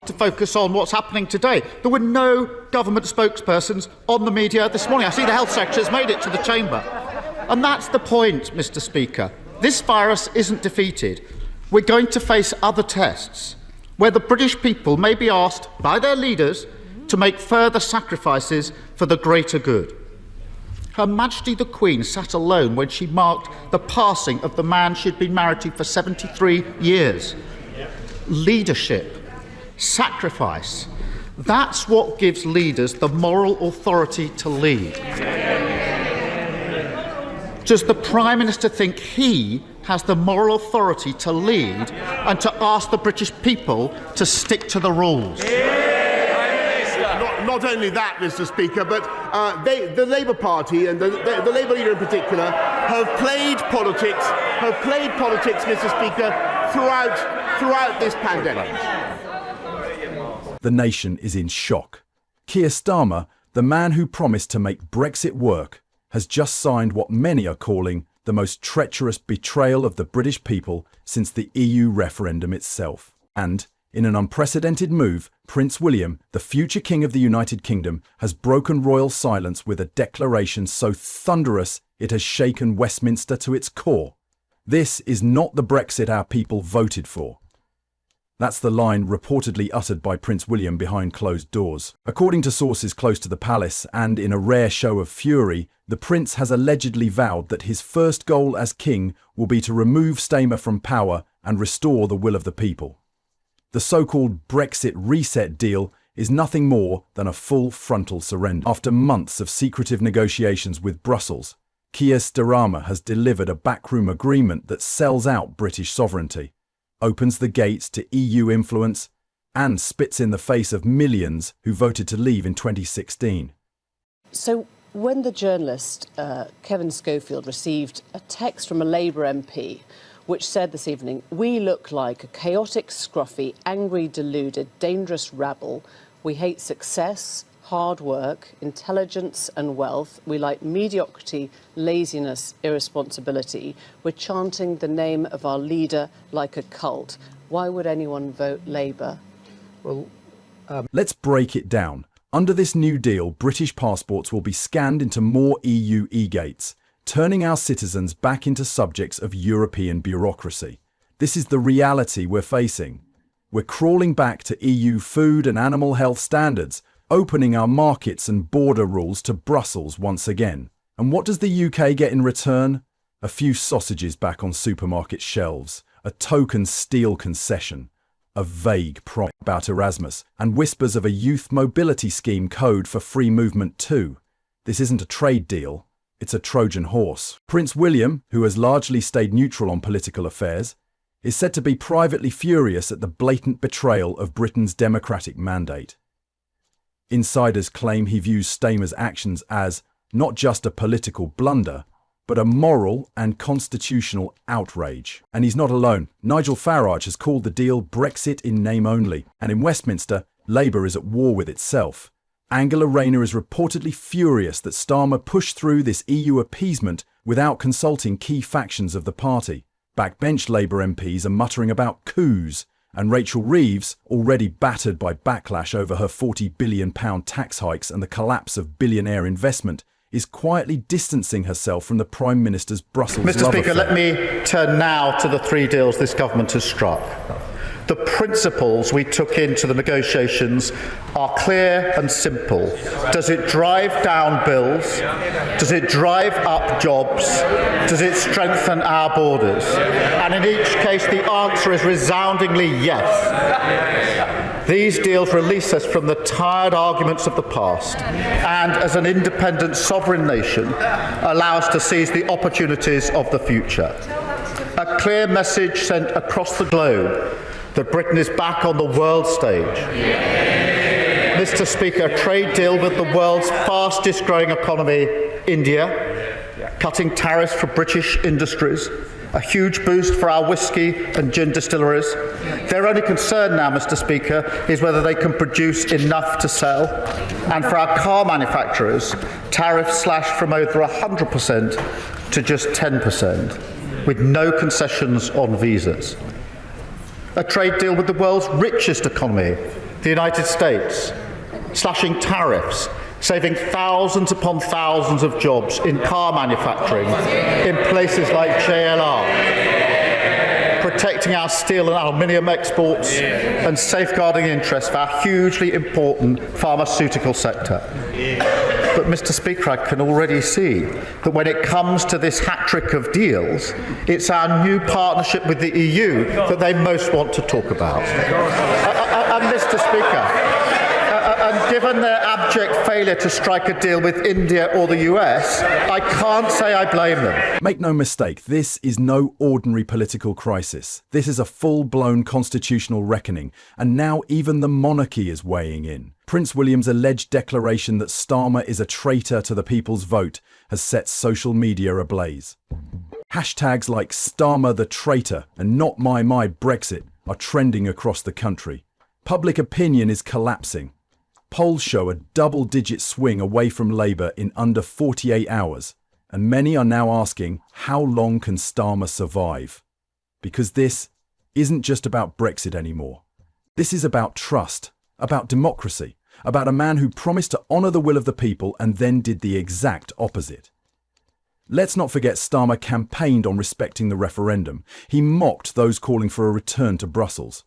To focus on what's happening today. There were no government spokespersons on the media this morning. I see the Health Secretary's made it to the chamber. And that's the point, Mr. Speaker. This virus isn't defeated. We're going to face other tests where the British people may be asked by their leaders to make further sacrifices for the greater good. Her Majesty the Queen sat alone when she marked the passing of the man she'd been married to for 73 years. Leadership. Sacrifice. That's what gives leaders the moral authority to lead. Does the Prime Minister think he has the moral authority to lead and to ask the British people to stick to the rules? Not only that, Mr. Speaker, but the Labour Party and the Labour leader in particular have played politics, Mr. Speaker, throughout this pandemic. The nation is in shock. Keir Starmer, the man who promised to make Brexit work, has just signed what many are calling the most treacherous betrayal of the British people since the EU referendum itself. And, in an unprecedented move, Prince William, the future King of the United Kingdom, has broken royal silence with a declaration so thunderous it has shaken Westminster to its core. This is not the Brexit our people voted for. That's the line reportedly uttered by Prince William behind closed doors. According to sources close to the palace, and in a rare show of fury, the prince has allegedly vowed that his first goal as king will be to remove Starmer from power and restore the will of the people. The so-called Brexit reset deal is nothing more than a full frontal surrender. After months of secretive negotiations with Brussels, Keir Starmer has delivered a backroom agreement that sells out British sovereignty, opens the gates to EU influence, and spits in the face of millions who voted to leave in 2016. So when the journalist Kevin Schofield received a text from a Labour MP which said this evening, "We look like a chaotic, scruffy, angry, deluded, dangerous rabble. We hate success, hard work, intelligence and wealth. We like mediocrity, laziness, irresponsibility. We're chanting the name of our leader like a cult." Why would anyone vote Labour? Well, let's break it down. Under this new deal, British passports will be scanned into more EU e-gates, turning our citizens back into subjects of European bureaucracy. This is the reality we're facing. We're crawling back to EU food and animal health standards, opening our markets and border rules to Brussels once again. And what does the UK get in return? A few sausages back on supermarket shelves, a token steel concession, a vague promise about Erasmus, and whispers of a youth mobility scheme code for free movement too. This isn't a trade deal, it's a Trojan horse. Prince William, who has largely stayed neutral on political affairs, is said to be privately furious at the blatant betrayal of Britain's democratic mandate. Insiders claim he views Starmer's actions as not just a political blunder, but a moral and constitutional outrage. And he's not alone. Nigel Farage has called the deal Brexit in name only. And in Westminster, Labour is at war with itself. Angela Rayner is reportedly furious that Starmer pushed through this EU appeasement without consulting key factions of the party. Backbench Labour MPs are muttering about coups, and Rachel Reeves, already battered by backlash over her £40 billion tax hikes and the collapse of billionaire investment, is quietly distancing herself from the Prime Minister's Brussels love affair. Mr. Speaker, let me turn now to the three deals this government has struck. The principles we took into the negotiations are clear and simple. Does it drive down bills? Does it drive up jobs? Does it strengthen our borders? And in each case, the answer is resoundingly yes. These deals release us from the tired arguments of the past and, as an independent sovereign nation, allow us to seize the opportunities of the future. A clear message sent across the globe that Britain is back on the world stage. Mr. Speaker, a trade deal with the world's fastest growing economy, India, cutting tariffs for British industries, a huge boost for our whisky and gin distilleries. Their only concern now, Mr. Speaker, is whether they can produce enough to sell. And for our car manufacturers, tariffs slashed from over 100% to just 10%, with no concessions on visas. A trade deal with the world's richest economy, the United States, slashing tariffs, saving thousands upon thousands of jobs in car manufacturing in places like JLR, protecting our steel and aluminium exports and safeguarding interests for our hugely important pharmaceutical sector. But, Mr. Speaker, I can already see that when it comes to this hat-trick of deals, it's our new partnership with the EU that they most want to talk about. And, Mr. Speaker, and given their abject failure to strike a deal with India or the US, I can't say I blame them. Make no mistake, this is no ordinary political crisis. This is a full-blown constitutional reckoning, and now even the monarchy is weighing in. Prince William's alleged declaration that Starmer is a traitor to the people's vote has set social media ablaze. Hashtags like Starmer the traitor and not my Brexit are trending across the country. Public opinion is collapsing. Polls show a double-digit swing away from Labour in under 48 hours, and many are now asking, how long can Starmer survive? Because this isn't just about Brexit anymore. This is about trust, about democracy, about a man who promised to honour the will of the people and then did the exact opposite. Let's not forget Starmer campaigned on respecting the referendum. He mocked those calling for a return to Brussels.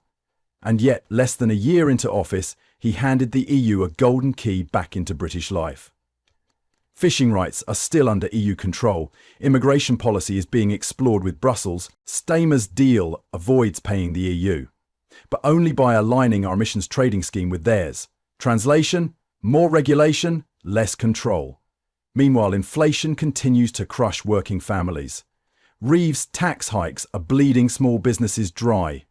And yet, less than a year into office, he handed the EU a golden key back into British life. Fishing rights are still under EU control. Immigration policy is being explored with Brussels. Starmer's deal avoids paying the EU, but only by aligning our emissions trading scheme with theirs. Translation: more regulation, less control. Meanwhile, inflation continues to crush working families. Reeve's tax hikes are bleeding small businesses dry.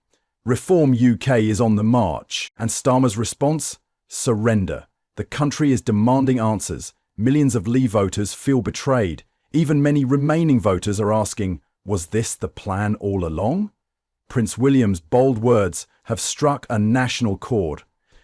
Reform UK is on the march, and Starmer's response? Surrender. The country is demanding answers. Millions of Leave voters feel betrayed. Even many remaining voters are asking, was this the plan all along? Prince William's bold words have struck a national chord.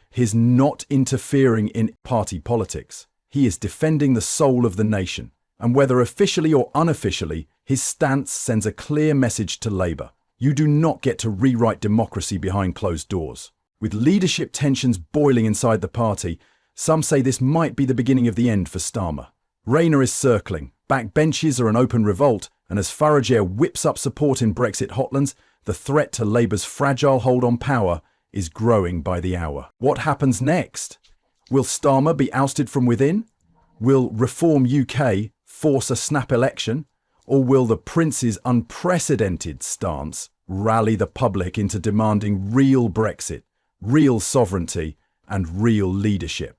He's not interfering in party politics. He is defending the soul of the nation. And whether officially or unofficially, his stance sends a clear message to Labour. You do not get to rewrite democracy behind closed doors. With leadership tensions boiling inside the party, some say this might be the beginning of the end for Starmer. Rayner is circling, backbenches are an open revolt, and as Farage whips up support in Brexit hotlands, the threat to Labour's fragile hold on power is growing by the hour. What happens next? Will Starmer be ousted from within? Will Reform UK force a snap election? Or will the Prince's unprecedented stance rally the public into demanding real Brexit, real sovereignty, and real leadership?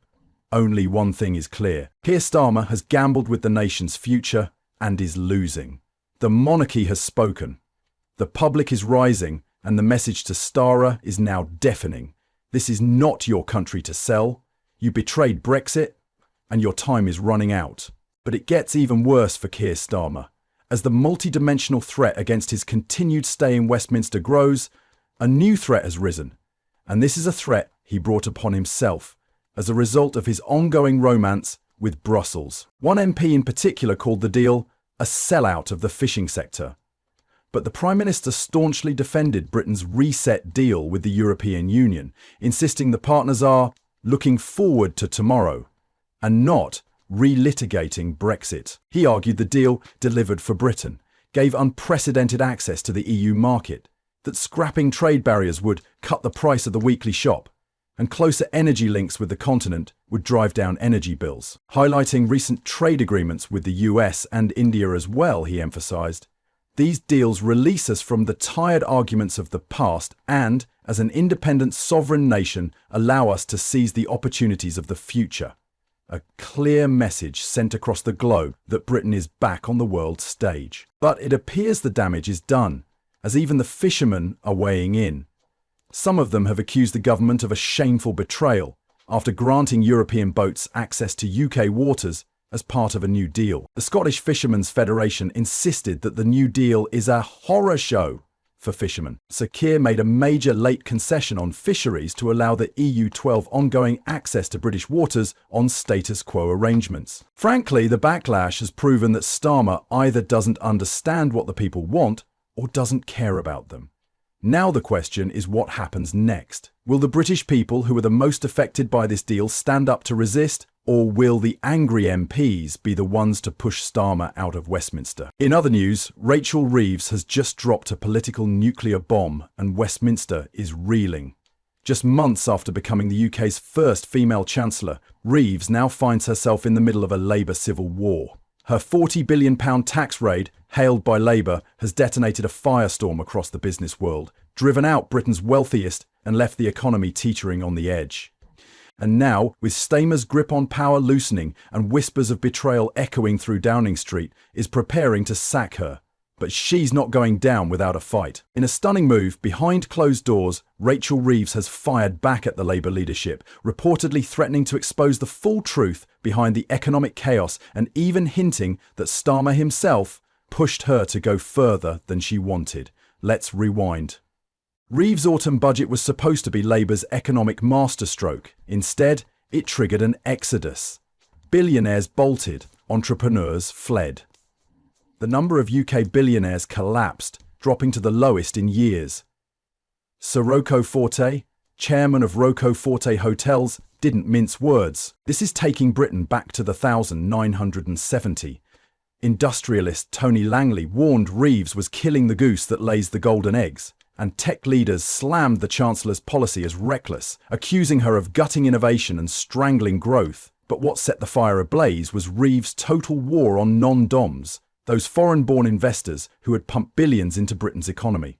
Only one thing is clear. Keir Starmer has gambled with the nation's future and is losing. The monarchy has spoken. The public is rising, and the message to Starmer is now deafening. This is not your country to sell. You betrayed Brexit, and your time is running out. But it gets even worse for Keir Starmer. As the multi-dimensional threat against his continued stay in Westminster grows, a new threat has risen. And this is a threat he brought upon himself as a result of his ongoing romance with Brussels. One MP in particular called the deal a sellout of the fishing sector. But the Prime Minister staunchly defended Britain's reset deal with the European Union, insisting the partners are looking forward to tomorrow and not relitigating Brexit. He argued the deal delivered for Britain, gave unprecedented access to the EU market, that scrapping trade barriers would cut the price of the weekly shop, and closer energy links with the continent would drive down energy bills. Highlighting recent trade agreements with the US and India as well, he emphasised, these deals release us from the tired arguments of the past and, as an independent sovereign nation, allow us to seize the opportunities of the future. A clear message sent across the globe that Britain is back on the world stage. But it appears the damage is done, as even the fishermen are weighing in. Some of them have accused the government of a shameful betrayal after granting European boats access to UK waters as part of a new deal. The Scottish Fishermen's Federation insisted that the new deal is a horror show for fishermen. Sir Keir made a major late concession on fisheries to allow the EU12 ongoing access to British waters on status quo arrangements. Frankly, the backlash has proven that Starmer either doesn't understand what the people want or doesn't care about them. Now the question is what happens next. Will the British people who are the most affected by this deal stand up to resist, or will the angry MPs be the ones to push Starmer out of Westminster? In other news, Rachel Reeves has just dropped a political nuclear bomb and Westminster is reeling. Just months after becoming the UK's first female Chancellor, Reeves now finds herself in the middle of a Labour civil war. Her £40 billion tax raid, hailed by Labour, has detonated a firestorm across the business world, driven out Britain's wealthiest and left the economy teetering on the edge. And now, with Starmer's grip on power loosening and whispers of betrayal echoing through Downing Street, is preparing to sack her. But she's not going down without a fight. In a stunning move, behind closed doors, Rachel Reeves has fired back at the Labour leadership, reportedly threatening to expose the full truth behind the economic chaos and even hinting that Starmer himself pushed her to go further than she wanted. Let's rewind. Reeves' autumn budget was supposed to be Labour's economic masterstroke. Instead, it triggered an exodus. Billionaires bolted, entrepreneurs fled. The number of UK billionaires collapsed, dropping to the lowest in years. Sir Rocco Forte, chairman of Rocco Forte Hotels, didn't mince words. This is taking Britain back to the 1970. Industrialist Tony Langley warned Reeves was killing the goose that lays the golden eggs. And tech leaders slammed the Chancellor's policy as reckless, accusing her of gutting innovation and strangling growth. But what set the fire ablaze was Reeves' total war on non-DOMs, those foreign-born investors who had pumped billions into Britain's economy.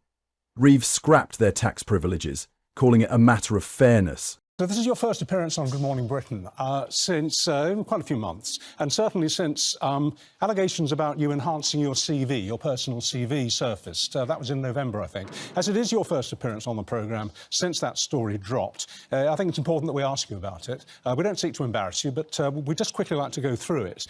Reeves scrapped their tax privileges, calling it a matter of fairness. So this is your first appearance on Good Morning Britain since quite a few months, and certainly since allegations about you enhancing your CV, your personal CV, surfaced. That was in November, I think. As it is your first appearance on the programme since that story dropped, I think it's important that we ask you about it. We don't seek to embarrass you, but we'd just quickly like to go through it.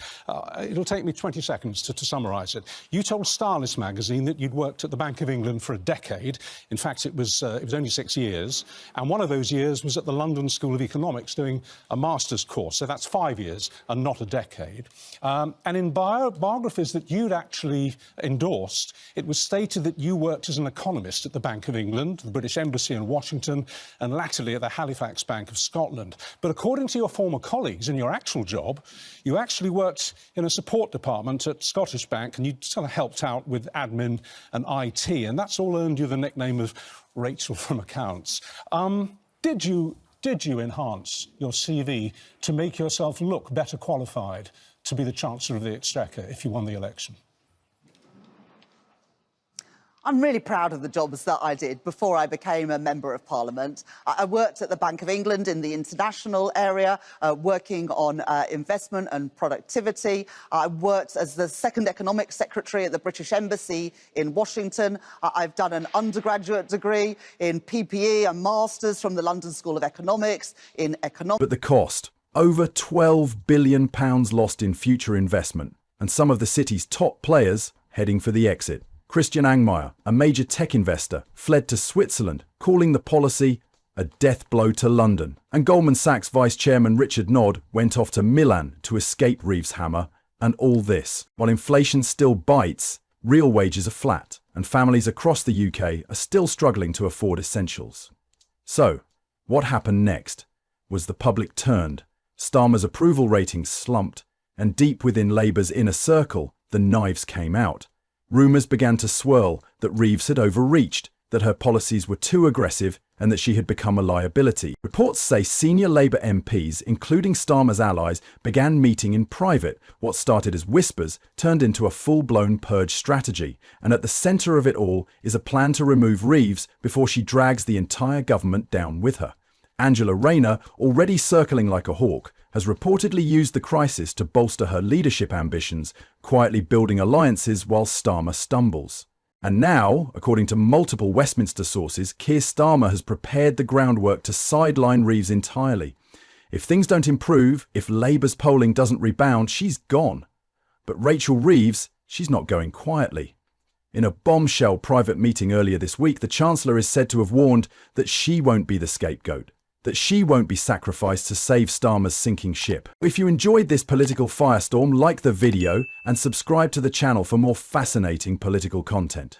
It'll take me 20 seconds to summarise it. You told Stylist magazine that you'd worked at the Bank of England for a decade. In fact, it was only 6 years, and one of those years was at the London School of Economics doing a master's course, so that's 5 years and not a decade. And in biographies that you'd actually endorsed, it was stated that you worked as an economist at the Bank of England, the British Embassy in Washington, and latterly at the Halifax Bank of Scotland. But according to your former colleagues in your actual job, you actually worked in a support department at Scottish Bank and you sort of helped out with admin and IT, and that's all earned you the nickname of Rachel from Accounts. Did you enhance your CV to make yourself look better qualified to be the Chancellor of the Exchequer if you won the election? I'm really proud of the jobs that I did before I became a Member of Parliament. I worked at the Bank of England in the international area, working on investment and productivity. I worked as the second Economic Secretary at the British Embassy in Washington. I've done an undergraduate degree in PPE, a master's from the London School of Economics in economics. But the cost? Over £12 billion lost in future investment, and some of the city's top players heading for the exit. Christian Angmeyer, a major tech investor, fled to Switzerland, calling the policy a death blow to London. And Goldman Sachs Vice Chairman Richard Nod went off to Milan to escape Reeves' hammer. And all this, while inflation still bites, real wages are flat, and families across the UK are still struggling to afford essentials. So, what happened next? Was the public turned? Starmer's approval ratings slumped, and deep within Labour's inner circle, the knives came out. Rumours began to swirl that Reeves had overreached, that her policies were too aggressive and that she had become a liability. Reports say senior Labour MPs, including Starmer's allies, began meeting in private. What started as whispers turned into a full-blown purge strategy, and at the centre of it all is a plan to remove Reeves before she drags the entire government down with her. Angela Rayner, already circling like a hawk, has reportedly used the crisis to bolster her leadership ambitions, quietly building alliances while Starmer stumbles. And now, according to multiple Westminster sources, Keir Starmer has prepared the groundwork to sideline Reeves entirely. If things don't improve, if Labour's polling doesn't rebound, she's gone. But Rachel Reeves, she's not going quietly. In a bombshell private meeting earlier this week, the Chancellor is said to have warned that she won't be the scapegoat, that she won't be sacrificed to save Starmer's sinking ship. If you enjoyed this political firestorm, like the video and subscribe to the channel for more fascinating political content.